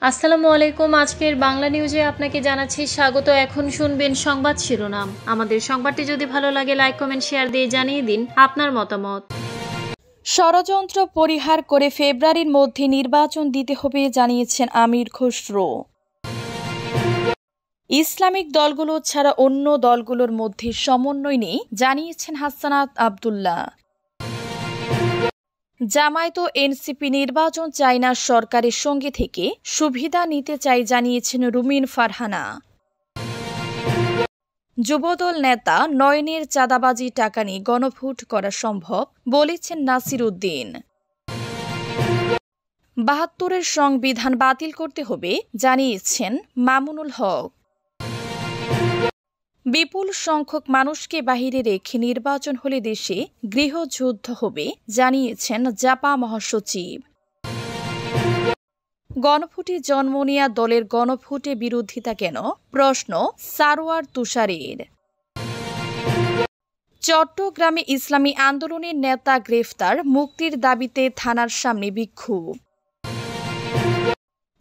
আসসালামু আলাইকুম। আজকের বাংলা নিউজে আপনাকে জানাচ্ছি স্বাগত। এখন শুনবেন সংবাদ শিরোনাম। আমাদের সংবাদটি যদি ভালো লাগে লাইক কমেন্ট শেয়ার দিয়ে জানিয়ে দিন আপনার মতামত। ষড়যন্ত্র পরিহার করে ফেব্রুয়ারির মধ্যে নির্বাচন দিতে হবে জানিয়েছেন আমির খসরু। ইসলামিক দলগুলো ছাড়া অন্য দলগুলোর মধ্যে সমন্বয় নেই জানিয়েছেন হাসানাত আব্দুল্লাহ। জামায়াত ও এনসিপি নির্বাচন চায় না, সরকারের সঙ্গে থেকে সুবিধা নিতে চাই জানিয়েছেন রুমিন ফারহানা। যুবদল নেতা নয়নের চাঁদাবাজি টাকা নিয়ে গণভোট করা সম্ভব বলেছেন নাসির উদ্দিন। ৭২-এর সংবিধান বাতিল করতে হবে জানিয়েছেন মামুনুল হক। বিপুল সংখ্যক মানুষকে বাহিরে রেখে নির্বাচন হলে দেশে গৃহযুদ্ধ হবে জানিয়েছেন জাপা মহাসচিব। গণভোটে জন্ম নেয়া দলের গণভোটে বিরোধিতা কেন, প্রশ্ন সারোয়ার তুষারের। চট্টগ্রামে ইসলামী আন্দোলনের নেতা গ্রেফতার, মুক্তির দাবিতে থানার সামনে বিক্ষোভ।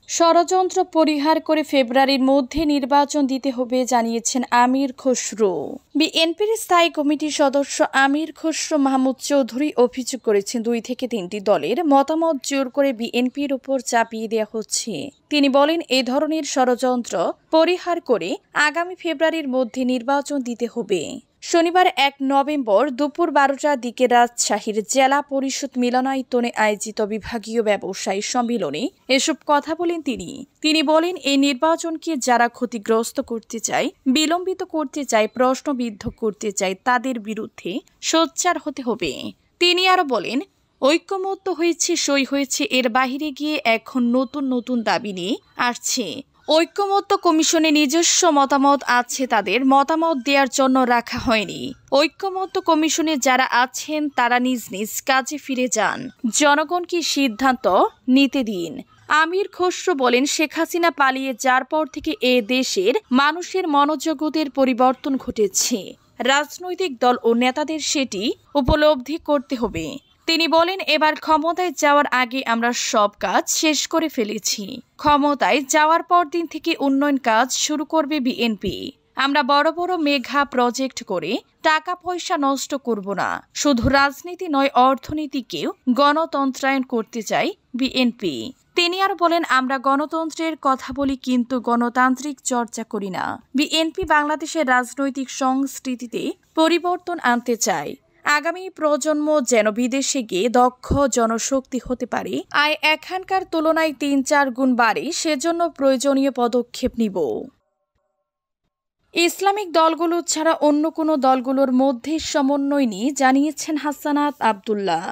ষড়যন্ত্র পরিহার করে ফেব্রুয়ারির মধ্যে নির্বাচন দিতে হবে জানিয়েছেন আমির খসরু। বিএনপির স্থায়ী কমিটির সদস্য আমির খসরু মাহমুদ চৌধুরী অভিযোগ করেছেন ২ থেকে ৩টি দলের মতামত জোর করে বিএনপির উপর চাপিয়ে দেওয়া হচ্ছে। তিনি বলেন, এই ধরনের ষড়যন্ত্র পরিহার করে আগামী ফেব্রুয়ারির মধ্যে নির্বাচন দিতে হবে। শনিবার ১ নভেম্বর দুপুর ১২টার দিকে রাজশাহীর জেলা পরিষদ মিলনায়তনে আয়োজিত বিভাগীয় ব্যবসায়ী সম্মেলনে এসব কথা বলেন তিনি বলেন, এই নির্বাচনকে যারা ক্ষতিগ্রস্ত করতে চায়, বিলম্বিত করতে চায়, প্রশ্নবিদ্ধ করতে চায়, তাদের বিরুদ্ধে সোচ্চার হতে হবে। তিনি আরো বলেন, ঐক্যমত্য হয়েছে, সই হয়েছে, এর বাহিরে গিয়ে এখন নতুন নতুন দাবি নিয়ে আসছে। ঐক্যমত্য কমিশনে নিজস্ব মতামত আছে, তাদের মতামত দেওয়ার জন্য রাখা হয়নি। ঐক্যমত্য কমিশনে যারা আছেন তারা নিজ নিজ কাজে ফিরে যান, জনগণকে সিদ্ধান্ত নিতে দিন। আমির খসরু বলেন, শেখ হাসিনা পালিয়ে যাওয়ার পর থেকে এ দেশের মানুষের মনোজগতের পরিবর্তন ঘটেছে। রাজনৈতিক দল ও নেতাদের সেটি উপলব্ধি করতে হবে। তিনি বলেন, এবার ক্ষমতায় যাওয়ার আগে আমরা সব কাজ শেষ করে ফেলেছি। ক্ষমতায় যাওয়ার পর দিন থেকে উন্নয়ন কাজ শুরু করবে বিএনপি। আমরা বড় বড় মেগা প্রজেক্ট করে টাকা পয়সা নষ্ট করব না। শুধু রাজনীতি নয়, অর্থনীতিকেও গণতন্ত্রায়ন করতে চাই বিএনপি। তিনি আর বলেন, আমরা গণতন্ত্রের কথা বলি কিন্তু গণতান্ত্রিক চর্চা করি না। বিএনপি বাংলাদেশের রাজনৈতিক সংস্কৃতিতে পরিবর্তন আনতে চায়। আগামী প্রজন্ম যেন বিদেশে গিয়ে দক্ষ জনশক্তি হতে পারে, আয় এখানকার তুলনায় ৩-৪ গুণ বাড়ে, সেজন্য প্রয়োজনীয় পদক্ষেপ নিব। ইসলামিক দলগুলো ছাড়া অন্য কোনো দলগুলোর মধ্যে সমন্বয় নিয়ে জানিয়েছেন হাসানাত আব্দুল্লাহ।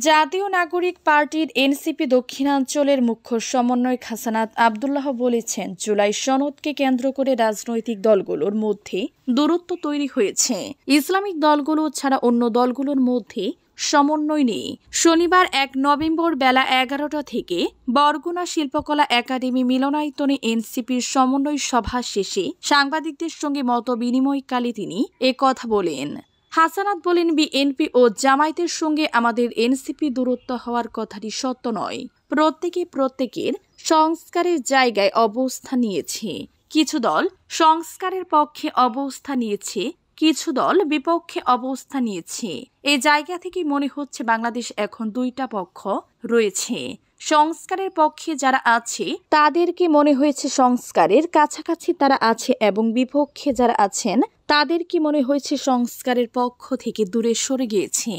জাতীয় নাগরিক পার্টির এনসিপি দক্ষিণাঞ্চলের মুখ্য সমন্বয়ক হাসানাত আব্দুল্লাহ বলেছেন, জুলাই সনদকে কেন্দ্র করে রাজনৈতিক দলগুলোর মধ্যে দূরত্ব তৈরি হয়েছে। ইসলামিক দলগুলো ছাড়া অন্য দলগুলোর মধ্যে সমন্বয় নেই। শনিবার ১ নভেম্বর বেলা ১১টা থেকে বরগুনা শিল্পকলা একাডেমি মিলনায়তনে এনসিপির সমন্বয় সভা শেষে সাংবাদিকদের সঙ্গে মত বিনিময়কালে তিনি কথা বলেন। হাসানাত বলেন, বিএনপি ও জামায়াতের সঙ্গে আমাদের এনসিপি দূরত্ব হওয়ার কথাটি সত্য নয়। প্রত্যেকের সংস্কারের জায়গায় অবস্থান নিয়েছে। কিছু দল সংস্কারের পক্ষে অবস্থান নিয়েছে, কিছু দল বিপক্ষে অবস্থান নিয়েছে। এই জায়গা থেকে মনে হচ্ছে বাংলাদেশ এখন ২টা পক্ষ রয়েছে। সংস্কারের পক্ষে যারা আছে তাদেরকে মনে হয়েছে সংস্কারের কাছাকাছি তারা আছে, এবং বিপক্ষে যারা আছেন তাদেরকে মনে হয়েছে সংস্কারের পক্ষ থেকে দূরে সরে গিয়েছে।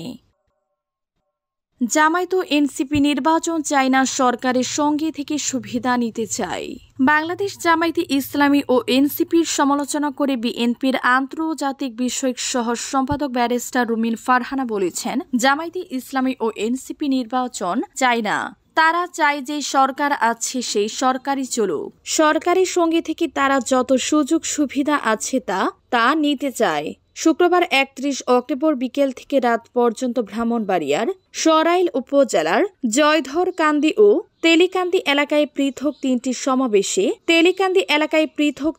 জামায়াত ও এনসিপি নির্বাচন চায় না, সরকারের সঙ্গে থেকে সুবিধা নিতে চায়। বাংলাদেশ জামায়াতে ইসলামী ও এনসিপির সমালোচনা করে বিএনপির আন্তর্জাতিক বিষয়ক সহ সম্পাদক ব্যারিস্টার রুমিন ফারহানা বলেছেন, জামায়াতে ইসলামী ও এনসিপি নির্বাচন চায় না। তারা চায় যে সরকার আছে সেই সরকারই চলুক। সরকারের সঙ্গে থেকে তারা যত সুযোগ সুবিধা আছে তা নিতে চায়। শুক্রবার ৩১ অক্টোবর বিকেল থেকে রাত পর্যন্ত ব্রাহ্মণবাড়িয়ার সরাইল উপজেলার জয়ধরকান্দি ও তেলিকান্দি এলাকায় পৃথক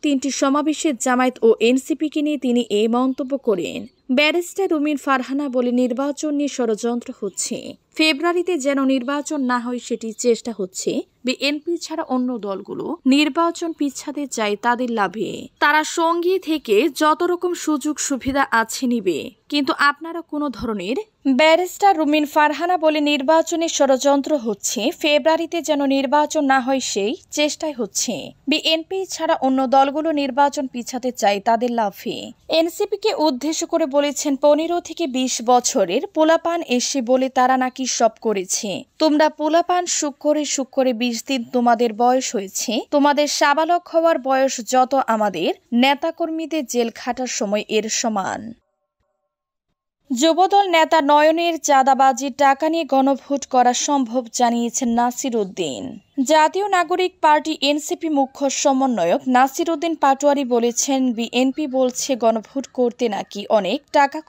তিনটি সমাবেশে জামায়াত ও এনসিপিকে নিয়ে তিনি এই মন্তব্য করেন। ব্যারিস্টার রুমিন ফারহানা বলে, নির্বাচন নিয়ে ষড়যন্ত্র হচ্ছে, ফেব্রুয়ারিতে যেন নির্বাচন না হয় সেটি চেষ্টা হচ্ছে। বিএনপি ছাড়া অন্য দলগুলো নির্বাচন পিছাতে চায় তাদের লাভে। তারা সঙ্গী থেকে যত রকম সুযোগ সুবিধা আছে নিবে, কিন্তু আপনারা কোনো ধরনের ব্যারিস্টার রুমিন ফারহানা বলে, নির্বাচনে ষড়যন্ত্র হচ্ছে, ফেব্রুয়ারিতে যেন নির্বাচন না হয় সেই চেষ্টাই হচ্ছে। বিএনপি ছাড়া অন্য দলগুলো নির্বাচন পিছাতে চায় তাদের লাভে। এনসিপিকে উদ্দেশ্য করে বলেছেন, 15 থেকে 20 বছরের পোলাপান এসে বলে তারা নাকি সব করেছে। তোমরা পোলাপান সুখ করে 20 দিন তোমাদের বয়স হয়েছে, তোমাদের সাবালক হওয়ার বয়স যত আমাদের নেতাকর্মীদের জেল খাটার সময় এর সমান। যুবদল নেতা নয়নের চাঁদাবাজির টাকা নিয়ে গণভোট করা সম্ভব জানিয়েছেন নাসির উদ্দিন। জাতীয় নাগরিক পার্টি এনসিপি মুখ্য সমন্বয়ক নাসির উদ্দিন পাটোয়ারি বলেছেন, বিএনপি বলছে গণভোট করতে নাকি অনেক টাকা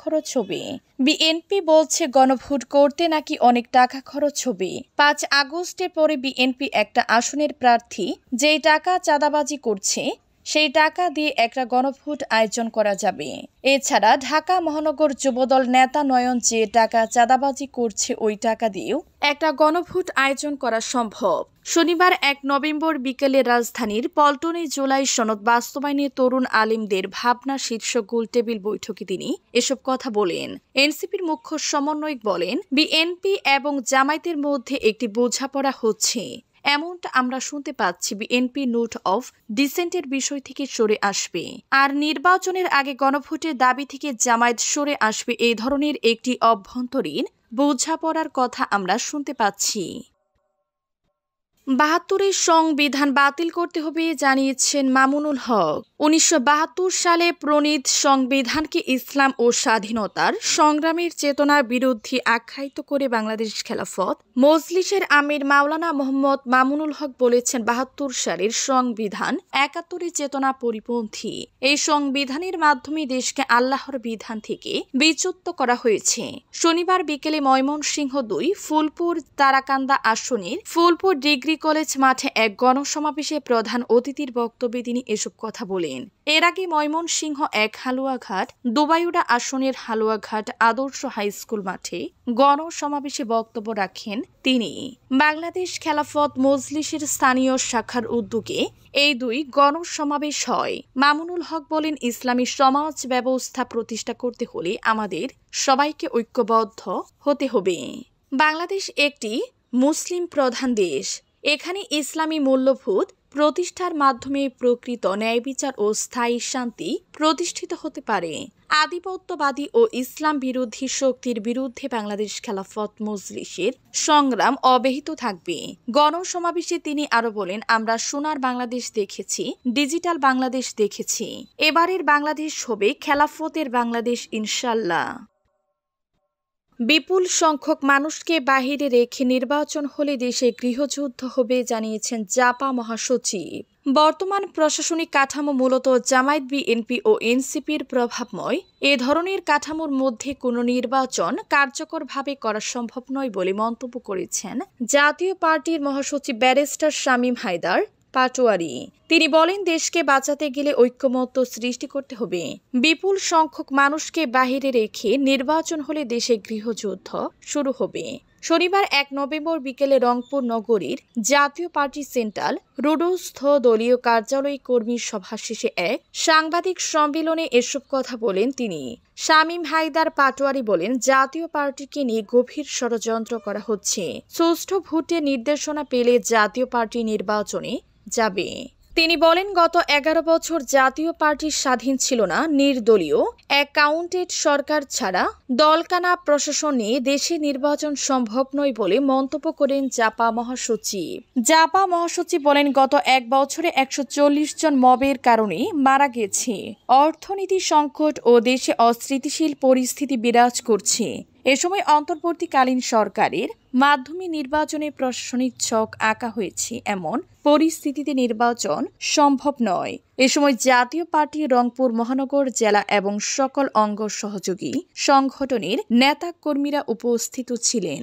খরচ হবে। 5 আগস্টের পরে বিএনপি একটা আসনের প্রার্থী যেই টাকা চাঁদাবাজি করছে সেই টাকা দিয়ে একটা গণভোট আয়োজন করা যাবে। এছাড়া ঢাকা মহানগর যুবদল নেতা নয়ন যে টাকা চাঁদাবাজি করছে ওই টাকা দিয়েও একটা গণভোট আয়োজন করা সম্ভব। শনিবার 1 নভেম্বর বিকেলে রাজধানীর পল্টনে জুলাই সনদ বাস্তবায়নে তরুণ আলিমদের ভাবনা শীর্ষক গোলটেবিল বৈঠকে তিনি এসব কথা বলেন। এনসিপির মুখ্য সমন্বয়ক বলেন, বিএনপি এবং জামায়াতের মধ্যে একটি বোঝাপড়া হচ্ছে, এমনটা আমরা শুনতে পাচ্ছি। বিএনপি নোট অফ ডিসেন্টের বিষয় থেকে সরে আসবে, আর নির্বাচনের আগে গণভোটের দাবি থেকে জামায়াত সরে আসবে, এই ধরনের একটি অভ্যন্তরীণ বোঝাপড়ার কথা আমরা শুনতে পাচ্ছি। 72-এর সংবিধান বাতিল করতে হবে জানিয়েছেন মামুনুল হক। 1972 সালে প্রণীত সংবিধানকে ইসলাম ও স্বাধীনতার সংগ্রামের চেতনার বিরুদ্ধে আখ্যায়িত করে বাংলাদেশ খেলাফত মজলিসের আমির মাওলানা মোহাম্মদ মামুনুল হক বলেছেন, 72 সালের সংবিধান 71-এর চেতনা পরিপন্থী। এই সংবিধানের মাধ্যমে দেশকে আল্লাহর বিধান থেকে বিচ্যুত করা হয়েছে। শনিবার বিকেলে ময়মনসিংহ 2 ফুলপুর তারাকান্দা আসনের ফুলপুর ডিগ্রি কলেজ মাঠে এক গণসমাবেশে প্রধান অতিথির বক্তব্যে তিনি এসব কথা বলেন। এর আগে ময়মনসিংহ 1 হালুয়াঘাট দুবাইউড়া আসনের হালুয়াঘাট আদর্শ হাই স্কুল মাঠে গণসমাবেশে বক্তব্য রাখেন তিনি। বাংলাদেশ খেলাফত মজলিসের স্থানীয় শাখার উদ্যোগে এই 2 গণসমাবেশ হয়। মামুনুল হক বলেন, ইসলামী সমাজ ব্যবস্থা প্রতিষ্ঠা করতে হলে আমাদের সবাইকে ঐক্যবদ্ধ হতে হবে। বাংলাদেশ একটি মুসলিম প্রধান দেশ। এখানে ইসলামী মূল্যবোধ প্রতিষ্ঠার মাধ্যমে প্রকৃত ন্যায়বিচার ও স্থায়ী শান্তি প্রতিষ্ঠিত হতে পারে। আধিপত্যবাদী ও ইসলাম বিরোধী শক্তির বিরুদ্ধে বাংলাদেশ খেলাফত মজলিসের সংগ্রাম অব্যাহত থাকবে। গণসমাবেশে তিনি আরো বলেন, আমরা সোনার বাংলাদেশ দেখেছি, ডিজিটাল বাংলাদেশ দেখেছি, এবারের বাংলাদেশ হবে খেলাফতের বাংলাদেশ ইনশাল্লাহ। বিপুল সংখ্যক মানুষকে বাহিরে রেখে নির্বাচন হলে দেশে গৃহযুদ্ধ হবে জানিয়েছেন জাপা মহাসচিব। বর্তমান প্রশাসনিক কাঠামো মূলত জামায়াত, বিএনপি ও এনসিপির প্রভাবময়। এ ধরনের কাঠামোর মধ্যে কোনো নির্বাচন কার্যকরভাবে করা সম্ভব নয় বলে মন্তব্য করেছেন জাতীয় পার্টির মহাসচিব ব্যারিস্টার শামীম হায়দার পাটোয়ারি। তিনি বলেন, দেশকে বাঁচাতে গেলে ঐক্যমত্য সৃষ্টি করতে হবে। বিপুল সংখ্যক মানুষকে বাহিরে রেখে নির্বাচন হলে দেশে গৃহযুদ্ধ শুরু হবে। শনিবার 1 নভেম্বর বিকেলে রংপুর নগরীর জাতীয় পার্টি সেন্ট্রাল রোডস্থ দলীয় কার্যালয়ে কর্মী সভা শেষে এক সাংবাদিক সম্মেলনে এসব কথা বলেন তিনি। শামীম হায়দার পাটোয়ারি বলেন, জাতীয় পার্টিকে নিয়ে গভীর ষড়যন্ত্র করা হচ্ছে। সুষ্ঠু ভোটের নির্দেশনা পেলে জাতীয় পার্টি নির্বাচনে যাবে। তিনি বলেন, গত 11 বছর জাতীয় পার্টি স্বাধীন ছিল না, নির্দলীয় অ্যাকাউন্টেড সরকার ছাড়া দলকানা প্রশাসন নিয়ে দেশে নির্বাচন সম্ভব নয় বলে মন্তব্য করেন জাপা মহাসচিব। জাপা মহাসচিব বলেন, গত 1 বছরে 140 জন মবের কারণে মারা গেছে। অর্থনীতি সংকট ও দেশে অস্থিতিশীল পরিস্থিতি বিরাজ করছে। এ সময় অন্তর্বর্তীকালীন সরকারের মাধ্যমে নির্বাচনে প্রশাসনিক ছক আঁকা হয়েছে, এমন পরিস্থিতিতে নির্বাচন সম্ভব নয়। এ সময় জাতীয় পার্টি রংপুর মহানগর জেলা এবং সকল অঙ্গ সহযোগী সংগঠনের নেতা কর্মীরা উপস্থিত ছিলেন।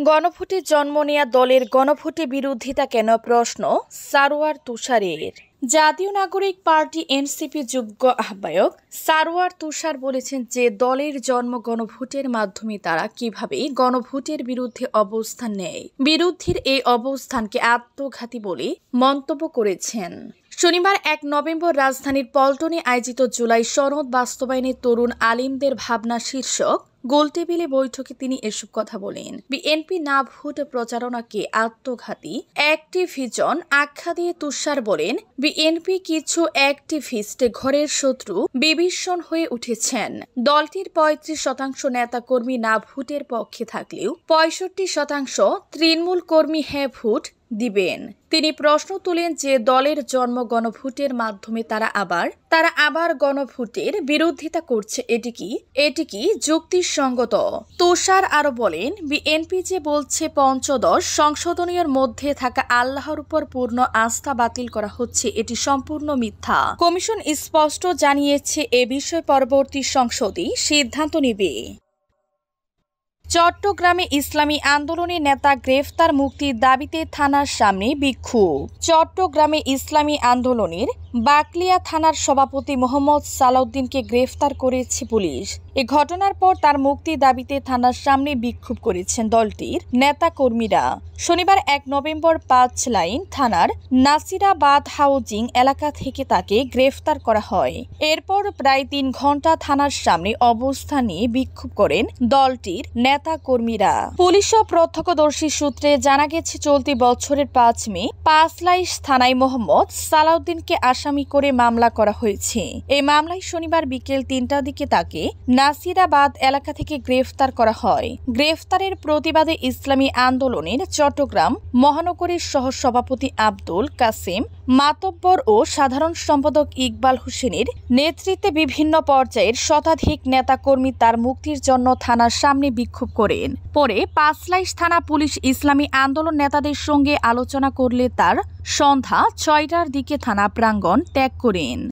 গণভোটে জন্ম নেয়া দলের গণভোটে বিরোধিতা কেন, প্রশ্ন সারোয়ার তুষারের। জাতীয় নাগরিক পার্টি এনসিপি যুগ্ম আহ্বায়ক সারোয়ার তুষার বলেছেন যে দলের জন্ম গণভোটের মাধ্যমে তারা কিভাবে গণভোটের বিরুদ্ধে অবস্থান নেয়, বিরোধীর এই অবস্থানকে আত্মঘাতী বলে মন্তব্য করেছেন। শনিবার 1 নভেম্বর রাজধানীর পল্টনে আয়োজিত জুলাই সনদ বাস্তবায়নে তরুণ আলিমদের ভাবনা শীর্ষক গোলটেবিলে বৈঠকে তিনি এসব কথা বলেন। বিএনপি না ভোট প্রচারণাকে আত্মঘাতী অ্যাক্টিভিজন আখ্যা দিয়ে তুষার বলেন, বিএনপি কিছু অ্যাক্টিভিস্ট ঘরের শত্রু বিভীষণ হয়ে উঠেছেন। দলটির 35% নেতা কর্মী না ভোটের পক্ষে থাকলেও 65% তৃণমূল কর্মী হ্যাঁ ভোট দিবেন। তিনি প্রশ্ন তোলেন যে দলের জন্ম গণভোটের মাধ্যমে তারা আবার গণভোটের বিরোধিতা করছে, এটি কি যুক্তিসঙ্গত? তুষার আরো বলেন, বিএনপি যে বলছে পঞ্চদশ সংশোধনীর মধ্যে থাকা আল্লাহর উপর পূর্ণ আস্থা বাতিল করা হচ্ছে, এটি সম্পূর্ণ মিথ্যা। কমিশন স্পষ্ট জানিয়েছে এ বিষয়ে পরবর্তী সংসদই সিদ্ধান্ত নেবে। চট্টগ্রামে ইসলামী আন্দোলনের নেতা গ্রেফতার, মুক্তির দাবিতে থানার সামনে বিক্ষোভ। চট্টগ্রামে ইসলামী আন্দোলনের বাকলিয়া থানার সভাপতি মোহাম্মদ সালাউদ্দিনকে গ্রেফতার করেছে পুলিশ। এ ঘটনার পর তার মুক্তির দাবিতে থানার সামনে বিক্ষোভ করেছেন দলটির নেতা কর্মীরা। শনিবার 1 নভেম্বর 5 লাইন থানার নাসিরাবাদ হাউজিং এলাকা থেকে তাকে গ্রেফতার করা হয়। এরপর প্রায় 3 ঘন্টা থানার সামনে অবস্থান নিয়ে বিক্ষোভ করেন দলটির নেতা কর্মীরা। পুলিশ ও প্রত্যক্ষদর্শী সূত্রে জানা গেছে, চলতি বছরের 5 মে পাঁচলাইশ থানায় মোহাম্মদ সালাউদ্দিনকে আসামি করে মামলা করা হয়েছে। এই মামলায় শনিবার বিকেল 3টার দিকে তাকে নাসিরাবাদ এলাকা থেকে গ্রেফতার করা হয়। গ্রেফতারের প্রতিবাদে ইসলামী আন্দোলনের চট্টগ্রাম মহানগরীর সহসভাপতি আব্দুল কাসেম মাতব্বর ও সাধারণ সম্পাদক ইকবাল হোসেনের নেতৃত্বে বিভিন্ন পর্যায়ের শতাধিক নেতাকর্মী তার মুক্তির জন্য থানার সামনে বিক্ষোভ করেন। পরে পাঁচলাইশ থানা পুলিশ ইসলামী আন্দোলন নেতাদের সঙ্গে আলোচনা করলে তার সন্ধ্যা 6টার দিকে থানা প্রাঙ্গণ ত্যাগ করেন।